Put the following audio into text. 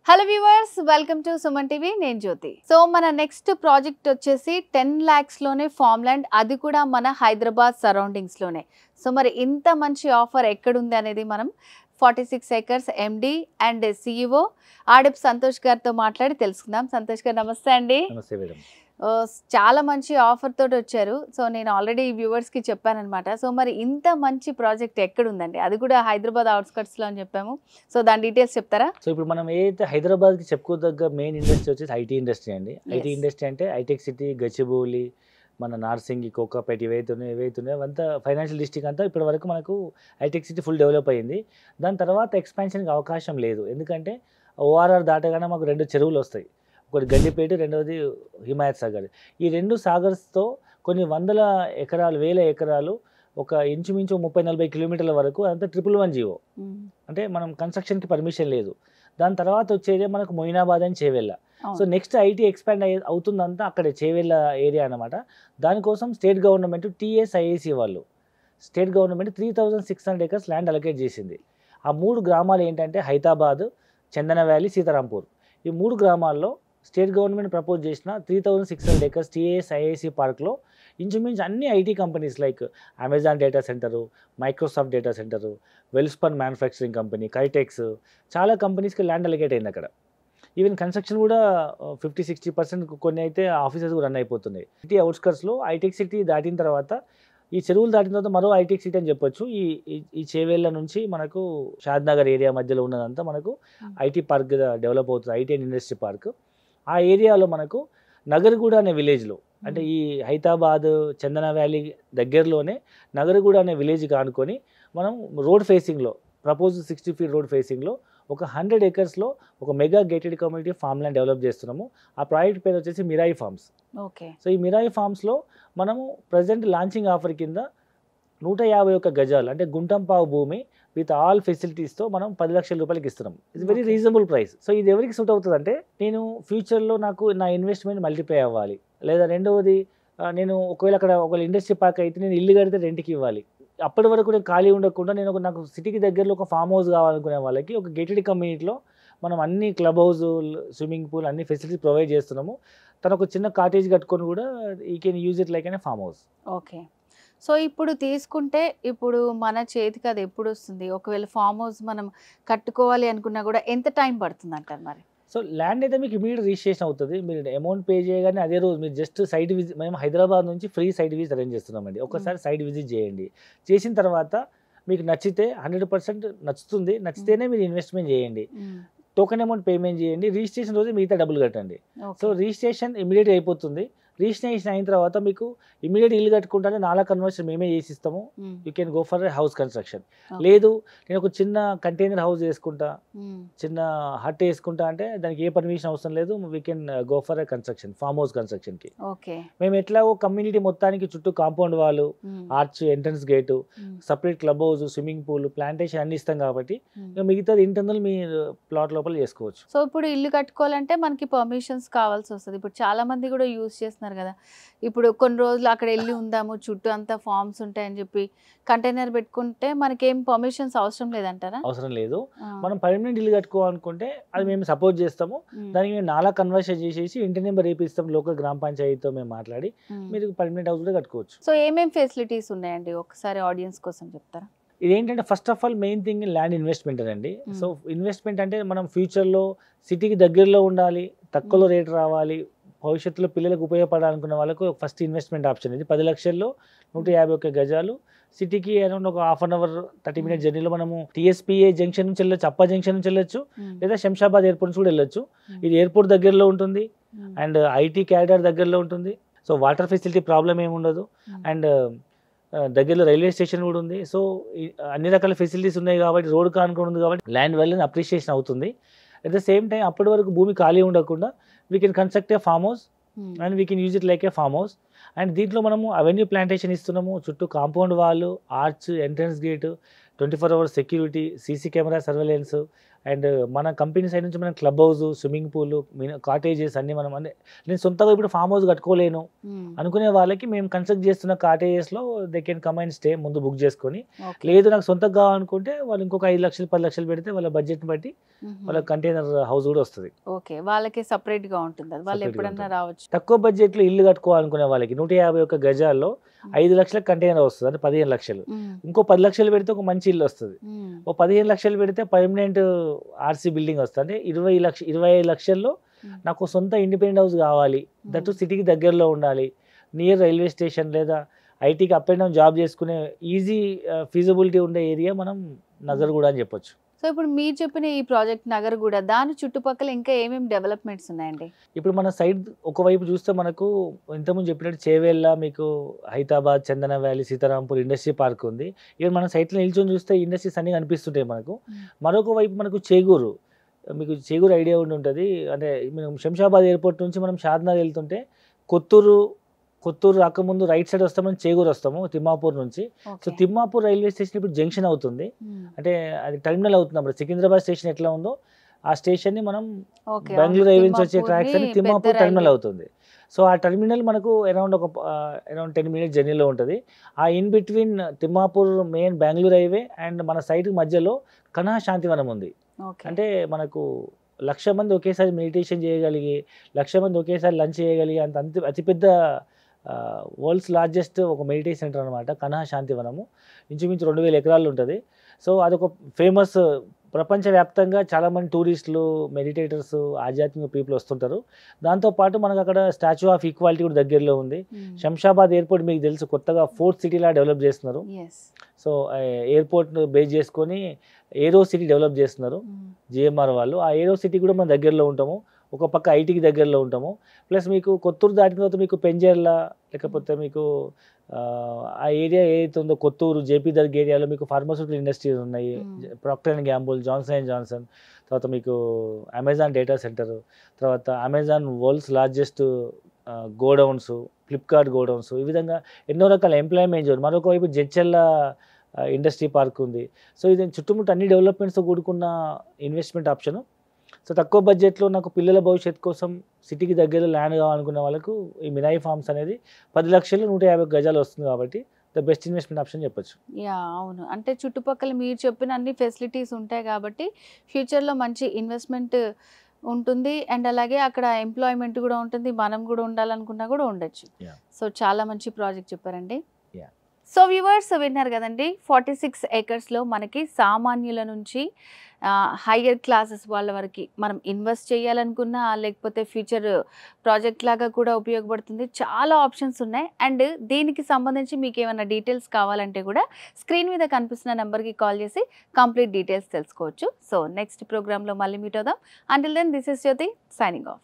Hello viewers, welcome to Suman TV. నేను జ్యోతి. So మన next project వచ్చేసి 10 lakhs లోనే ఫార్మ్ ల్యాండ్, అది కూడా మన హైదరాబాద్ సరౌండింగ్స్ లోనే. సో మరి ఇంత మంచి ఆఫర్ ఎక్కడుంది అనేది మనం 46 acres ఎండి అండ్ సిఇఓ ఆడప్ సంతోష్ గారితో మాట్లాడి తెలుసుకుందాం. సంతోష్ గారు నమస్తే అండి. నమస్తే మేడం. చాలా మంచి ఆఫర్ తోటి వచ్చారు. సో నేను ఆల్రెడీ వ్యూవర్స్కి చెప్పానమాట. సో మరి ఇంత మంచి ప్రాజెక్ట్ ఎక్కడుందండి, అది కూడా హైదరాబాద్ అవుట్స్కట్స్లో అని చెప్పాము. సో దాని డీటెయిల్స్ చెప్తారా? సో ఇప్పుడు మనం ఏదైతే హైదరాబాద్కి చెప్పుకోదగ్గ మెయిన్ ఇండస్ట్రీ వచ్చేసి ఐటీ ఇండస్ట్రీ అండి. ఐటీ ఇండస్ట్రీ అంటే హైటెక్ సిటీ, గచ్చిబౌలి, మన నార్సింగి, కోకాపేట ఏవైతే ఉన్నాయో అవంతా ఫైనాన్షియల్ డిస్ట్రిక్ట్ అంతా ఇప్పటి వరకు మనకు హైటెక్ సిటీ ఫుల్ డెవలప్ అయింది. దాని తర్వాత ఎక్స్పాన్షన్కి అవకాశం లేదు. ఎందుకంటే ఓఆర్ఆర్ దాటగానే మాకు 2 చెరువులు వస్తాయి. ఒకటి గండిపేట, రెండవది హిమాయత్ సాగర్. ఈ 2 సాగర్స్తో కొన్ని వందల ఎకరాలు, వేల ఎకరాలు, ఒక ఇంచుమించు 30-40 కిలోమీటర్ల వరకు అంతా 111 జీవో. అంటే మనం కన్స్ట్రక్షన్కి పర్మిషన్ లేదు. దాని తర్వాత వచ్చేదే మనకు మొయినాబాద్ అని Chevella. So next IT expand అవుతుందంతా అక్కడే చేవెళ్ళ ఏరియా అనమాట. దానికోసం స్టేట్ గవర్నమెంట్ టీఎస్ఐఏసి వాళ్ళు state government 3600 acres land allocate చేసింది. ఆ 3 గ్రామాలు ఏంటంటే హైదరాబాద్, చందన వ్యాలీ, సీతారాంపూర్. ఈ 3 గ్రామాల్లో స్టేట్ గవర్నమెంట్ ప్రపోజ్ చేసిన 3600 acres టీఎస్ఐఏసి పార్క్లో ఇంచుమించు అన్ని IT companies like Amazon data centre, Microsoft data centre, Welspun manufacturing company, Kitex, చాలా కంపెనీస్కి ల్యాండ్ అలొకేట్ అయింది అక్కడ. ఈవెన్ కన్స్ట్రక్షన్ కూడా 50-60% కొన్ని అయితే ఆఫీసెస్ కూడా రన్ అయిపోతున్నాయి. సిటీ అవుట్స్కట్స్లో ఐటెక్ సిటీ దాటిన తర్వాత, ఈ చెరువులు దాటిన తర్వాత మరో ఐటెక్ సిటీ అని చెప్పొచ్చు. ఈ చేవేళ్ళ నుంచి మనకు షాద్నగర్ ఏరియా మధ్యలో ఉన్నదంతా మనకు ఐటీ పార్క్ డెవలప్ అవుతుంది, ఐటీ అండ్ ఇండస్ట్రీ పార్క్. ఆ ఏరియాలో మనకు నగరగూడ అనే విలేజ్లో, అంటే ఈ హైదరాబాద్ చందన వ్యాలీ దగ్గరలోనే నగరగూడ అనే విలేజ్కి ఆనుకొని మనం రోడ్ ఫేసింగ్లో, ప్రపోజ్ 60 feet రోడ్ ఫేసింగ్లో ఒక 100 acresలో ఒక mega gated community farm land develop చేస్తున్నాము. ఆ ప్రాజెక్ట్ పేరు వచ్చేసి మిరాయి ఫార్మ్స్. ఓకే. సో ఈ మిరాయి ఫార్మ్స్లో మనము ప్రజెంట్ లాంచింగ్ ఆఫర్ కింద 151 గజాలు, అంటే గుంటంపావు భూమి విత్ ఆల్ ఫెసిలిటీస్తో మనం 10 లక్షల రూపాయలకి ఇస్తున్నాం. It's very reasonable price. So ఇది ఎవరికి సూట్ అవుతుంది అంటే, నేను ఫ్యూచర్లో నాకు నా ఇన్వెస్ట్మెంట్ మల్టిప్లై అవ్వాలి, లేదా రెండవది నేను ఒకవేళ అక్కడ ఒకవేళ ఇండస్ట్రీ పార్క్ అయితే నేను ఇల్లు కడితే రెంట్కి ఇవ్వాలి. అప్పటి వరకు నేను ఖాళీ ఉండకుండా నేను నాకు సిటీకి దగ్గరలో ఒక ఫామ్ హౌస్ కావాలనుకునే వాళ్ళకి ఒక గేటెడ్ కమ్యూనిటీలో మనం అన్ని క్లబ్ హౌస్, స్విమ్మింగ్ పూల్ అన్ని ఫెసిలిటీస్ ప్రొవైడ్ చేస్తున్నాము. తను ఒక చిన్న కాటేజ్ కట్టుకొని కూడా ఈ కెన్ యూజ్ ఇట్ లైక్ అనే ఫామ్ హౌస్. ఓకే. సో ఇప్పుడు తీసుకుంటే, ఇప్పుడు మన చేతికి అది ఎప్పుడు వస్తుంది? ఒకవేళ ఫామ్ హౌస్ మనం కట్టుకోవాలి అనుకున్నా కూడా ఎంత టైం పడుతుంది అంటారు మరి? సో ల్యాండ్ అయితే మీకు ఇమీడియట్ రిజిస్ట్రేషన్ అవుతుంది. మీరు అమౌంట్ పే చేయగానే అదే రోజు మీరు జస్ట్ సైట్ విజిట్, మేము హైదరాబాద్ నుంచి ఫ్రీ సైట్ విజిట్ అరేంజ్ చేస్తున్నామండి. ఒకసారి సైట్ విజిట్ చేయండి. చేసిన తర్వాత మీకు నచ్చితే 100% నచ్చుతుంది, నచ్చితేనే మీరు ఇన్వెస్ట్మెంట్ చేయండి. టోకెన్ అమౌంట్ పేమెంట్ చేయండి. రిజిస్ట్రేషన్ రోజు మిగతా డబ్బులు కట్టండి. సో రిజిస్ట్రేషన్ ఇమీడియట్ అయిపోతుంది. రిజిస్ట్రేషన్ అయిన తర్వాత మీకు ఇమీడియట్ ఇల్లు కట్టుకుంటానే నాలా కన్వర్షన్ మేమే చేసిస్తాము. You can go for house construction. లేదు నేను ఒక చిన్న కంటైనర్ హౌస్ వేసుకుంటా, చిన్న హట్ వేసుకుంటా అంటే దానికి ఏ పర్మిషన్ అవసరం లేదు. We can go for a construction, farm house కన్స్ట్రక్షన్కి. మేము ఎట్లాగో కమ్యూనిటీ మొత్తానికి చుట్టూ కాంపౌండ్ వాళ్ళు, arch, entrance gate, separate club house, swimming pool, plantation అన్ని ఇస్తాం కాబట్టి మిగతాది ఇంటర్నల్ మీ ప్లాట్ లోపల చేసుకోవచ్చు. సో ఇప్పుడు ఇల్లు కట్టుకోవాలంటే మనకి పర్మిషన్స్ కావాల్సి వస్తుంది. ఇప్పుడు చాలా మంది కూడా యూజ్ చేస్తున్నారు కదా. ఇప్పుడు కొన్ని రోజులు అక్కడ వెళ్ళి ఉందాము, చుట్టూ అంతా ఫార్మ్స్ ఉంటాయని చెప్పి కంటైనర్ పెట్టుకుంటే మనకేం పర్మిషన్స్ అవసరం లేదంటారా? అవసరం లేదు. మనం పర్మనెంట్ ఇల్లు కట్టుకోవాలనుకుంటే అది మేము సపోర్ట్ చేస్తాము. దానికి మేము నాలా కన్వర్షన్ చేసేసి ఇంటి నెంబర్ వేపిస్తాం. లోకల్ గ్రామ పంచాయతీతో మేము మాట్లాడి మీరు పర్మనెంట్ హౌస్ కూడా కట్టుకోవచ్చు. సో ఏమేమి ఫెసిలిటీస్ ఉన్నాయండి ఒకసారి ఆడియన్స్ కోసం చెప్తారా? ఇదేంటంటే first of all main thing land investment అండి. సో ఇన్వెస్ట్మెంట్ అంటే మనం ఫ్యూచర్లో సిటీకి దగ్గరలో ఉండాలి, తక్కువలో రేట్ రావాలి, భవిష్యత్తులో పిల్లలకు ఉపయోగపడాలనుకున్న వాళ్ళకు ఫస్ట్ ఇన్వెస్ట్మెంట్ ఆప్షన్ ఇది. 10 లక్షల్లో 151 గజాలు, సిటీకి అరౌండ్ ఒక 1/2 hour 30 minutes జర్నీలో మనము టీఎస్పీఏ జంక్షన్ నుంచి వెళ్ళొచ్చు, అప్పా జంక్షన్ నుంచి వెళ్ళొచ్చు, లేదా శంషాబాద్ ఎయిర్పోర్ట్ నుంచి కూడా వెళ్ళొచ్చు. ఇది ఎయిర్పోర్ట్ దగ్గరలో ఉంటుంది అండ్ ఐటీ క్యాడర్ దగ్గరలో ఉంటుంది. సో వాటర్ ఫెసిలిటీ ప్రాబ్లం ఏమి ఉండదు. అండ్ దగ్గరలో రైల్వే స్టేషన్ కూడా ఉంది. సో అన్ని రకాల ఫెసిలిటీస్ ఉన్నాయి కాబట్టి, రోడ్ కానుకొని ఉంది కాబట్టి ల్యాండ్ వాల్యూని అప్రిషియేషన్ అవుతుంది. అట్ ద సేమ్ టైం అప్పటి వరకు భూమి ఖాళీ ఉండకుండా we can construct a farm house and we can use it like A farm house. And దీంట్లో మనము అవెన్యూ ప్లాంటేషన్ ఇస్తున్నాము. చుట్టూ కాంపౌండ్ వాళ్ళు, arch, entrance gate, 24 hours security, CC camera surveillance, and మన కంపెనీ సైడ్ నుంచి మనం club house, swimming pool, cottages అన్ని మనం అంటే నేను సొంతగా ఇప్పుడు ఫామ్ హౌస్ కట్టుకోలేను అనుకునే వాళ్ళకి మేము కన్స్ట్రక్ట్ చేస్తున్న కాటేజెస్లో they can come and stay ముందు బుక్ చేసుకొని, లేదు నాకు సొంతగా కావాలనుకుంటే వాళ్ళు ఇంకొక 5 లక్షలు 10 లక్షలు పెడితే వాళ్ళ బడ్జెట్ని బట్టి వాళ్ళ కంటైనర్ హౌస్ కూడా వస్తుంది. ఓకే, వాళ్ళకి సపరేట్ గా ఉంటుంది, అది వాళ్ళు ఎప్పుడన్నా రావచ్చు. తక్కువ బడ్జెట్లో ఇల్లు కట్టుకోవాలనుకునే వాళ్ళకి 151 గజాల్లో 5 లక్షల కంటైనర్ వస్తుంది, అంటే 15 లక్షలు. ఇంకో 10 లక్షలు పెడితే ఒక మంచి ఇల్లు వస్తుంది. ఓ 15 లక్షలు పెడితే పర్మనెంట్ ఆర్సీ బిల్డింగ్ వస్తుంది. అంటే 25 లక్షల్లో నాకు సొంత ఇండిపెండెంట్ హౌస్ కావాలి, దట్టు సిటీకి దగ్గరలో ఉండాలి, నియర్ రైల్వే స్టేషన్ లేదా ఐటీకి అప్ అండ్ డౌన్ జాబ్ చేసుకునే ఈజీ ఫీజిబిలిటీ ఉండే ఏరియా మనం నగర్గూడ అని చెప్పొచ్చు. సో ఇప్పుడు మీరు చెప్పిన ఈ ప్రాజెక్ట్ నగర్గూడ, దాని చుట్టుపక్కల ఇంకా ఏమేమి డెవలప్మెంట్స్ ఉన్నాయండి? ఇప్పుడు మన సైడ్ ఒకవైపు చూస్తే మనకు ఇంతకుముందు చెప్పినట్టు చేవేళ్ళ, మీకు హైదరాబాద్, చందన వ్యాలీ, సీతారాంపూర్ ఇండస్ట్రీ పార్క్ ఉంది. ఇక్కడ మన సైట్లో నిల్చొని చూస్తే ఇండస్ట్రీస్ అన్ని కనిపిస్తుంటాయి మనకు. మరొక వైపు మనకు చేగూరు, మీకు చేగూరు ఐడియా ఉండి ఉంటుంది. అంటే మనం శంషాబాద్ ఎయిర్పోర్ట్ నుంచి మనం షాద్నగర్ వెళ్తుంటే కొత్తూరు రాకముందు రైట్ సైడ్ వస్తాం, మనం చేగూరు వస్తాము తిమ్మాపూర్ నుంచి. సో తిమ్మాపూర్ రైల్వే స్టేషన్ ఇప్పుడు జంక్షన్ అవుతుంది, అంటే అది టర్మినల్ అవుతుంది. అప్పుడు సికింద్రాబాద్ స్టేషన్ ఎట్లా ఉందో ఆ స్టేషన్ని మనం బెంగళూరు రైల్వే నుంచి వచ్చే ట్రాక్స్ అని తిమ్మాపూర్ టర్మినల్ అవుతుంది. సో ఆ టర్మినల్ మనకు అరౌండ్ 10 మినిట్స్ జర్నీలో ఉంటుంది. ఆ in between Thimmapur main Bengaluru highway and మన సైడ్ మధ్యలో కనహ శాంతివనం ఉంది. అంటే మనకు 1,00,000 మంది ఒకేసారి మెడిటేషన్ చేయగలిగి, 1,00,000 మంది ఒకేసారి లంచ్ చేయగలిగి అతిపెద్ద వరల్డ్స్ లార్జెస్ట్ ఒక మెడిటేషన్ సెంటర్ అనమాట కనహ శాంతివనము. ఇంచుమించు 2,000 ఎకరాలు ఉంటుంది. సో అదొక ఫేమస్, ప్రపంచవ్యాప్తంగా చాలామంది టూరిస్టులు, మెడిటేటర్స్, ఆధ్యాత్మిక పీపుల్ వస్తుంటారు. దాంతోపాటు మనకు అక్కడ స్టాచ్యూ ఆఫ్ ఈక్వాలిటీ కూడా దగ్గరలో ఉంది. శంషాబాద్ ఎయిర్పోర్ట్ మీకు తెలుసు, కొత్తగా 4th సిటీలా డెవలప్ చేస్తున్నారు. సో ఎయిర్పోర్ట్ బేస్ చేసుకొని ఏరో సిటీ డెవలప్ చేస్తున్నారు జిఎంఆర్ వాళ్ళు. ఆ ఏరో సిటీ కూడా మనం దగ్గరలో ఉంటాము, ఒక పక్క ఐటీకి దగ్గరలో ఉంటాము. ప్లస్ మీకు కొత్తూరు దాటిన తర్వాత మీకు పెంజర్ల, లేకపోతే మీకు ఆ ఏరియా ఏదైతే ఉందో కొత్తూరు, జేపీ దర్గ్ ఏరియాలో మీకు ఫార్మాస్యూటికల్ ఇండస్ట్రీస్ ఉన్నాయి. Procter and Gamble, Johnson and Johnson, తర్వాత మీకు అమెజాన్ డేటా సెంటర్, తర్వాత Amazon world's largest godowns, Flipkart godowns, ఈ విధంగా ఎన్నో రకాల ఎంప్లాయ్మెంట్ జోన్. మరొక వైపు జడ్చెల్ల ఇండస్ట్రీ పార్క్ ఉంది. సో ఇది చుట్టుముట్టు అన్ని డెవలప్మెంట్స్తో కూడుకున్న ఇన్వెస్ట్మెంట్ ఆప్షను. సో తక్కువ బడ్జెట్లో నాకు పిల్లల భవిష్యత్తు కోసం సిటీకి దగ్గర ల్యాండ్ కావాలనుకున్న వాళ్ళకు ఈ మినాయి ఫార్మ్స్ అనేది 10 లక్షలు 150 గజాలు వస్తుంది కాబట్టి ద బెస్ట్ ఇన్వెస్ట్మెంట్ ఆప్షన్ చెప్పొచ్చు. అవును, అంటే చుట్టుపక్కల మీరు చెప్పిన అన్ని ఫెసిలిటీస్ ఉంటాయి కాబట్టి ఫ్యూచర్లో మంచి ఇన్వెస్ట్మెంట్ ఉంటుంది. అండ్ అలాగే అక్కడ ఎంప్లాయ్మెంట్ కూడా ఉంటుంది, మనం కూడా ఉండాలనుకున్నా కూడా ఉండొచ్చు. సో చాలా మంచి ప్రాజెక్ట్ చెప్పారండి. సో వ్యూవర్స్ విన్నారు కదండి, 46 ఏకర్స్లో మనకి సామాన్యుల నుంచి హయ్యర్ క్లాసెస్ వాళ్ళ వరకు మనం ఇన్వెస్ట్ చేయాలనుకున్నా, లేకపోతే ఫ్యూచర్ ప్రాజెక్ట్ లాగా కూడా ఉపయోగపడుతుంది. చాలా ఆప్షన్స్ ఉన్నాయి. అండ్ దీనికి సంబంధించి మీకు ఏమైనా డీటెయిల్స్ కావాలంటే కూడా స్క్రీన్ మీద కనిపిస్తున్న నెంబర్కి కాల్ చేసి కంప్లీట్ డీటెయిల్స్ తెలుసుకోవచ్చు. సో నెక్స్ట్ ప్రోగ్రాంలో మళ్ళీ మీట్ అవుదాం. Until then this is Jyothi signing of.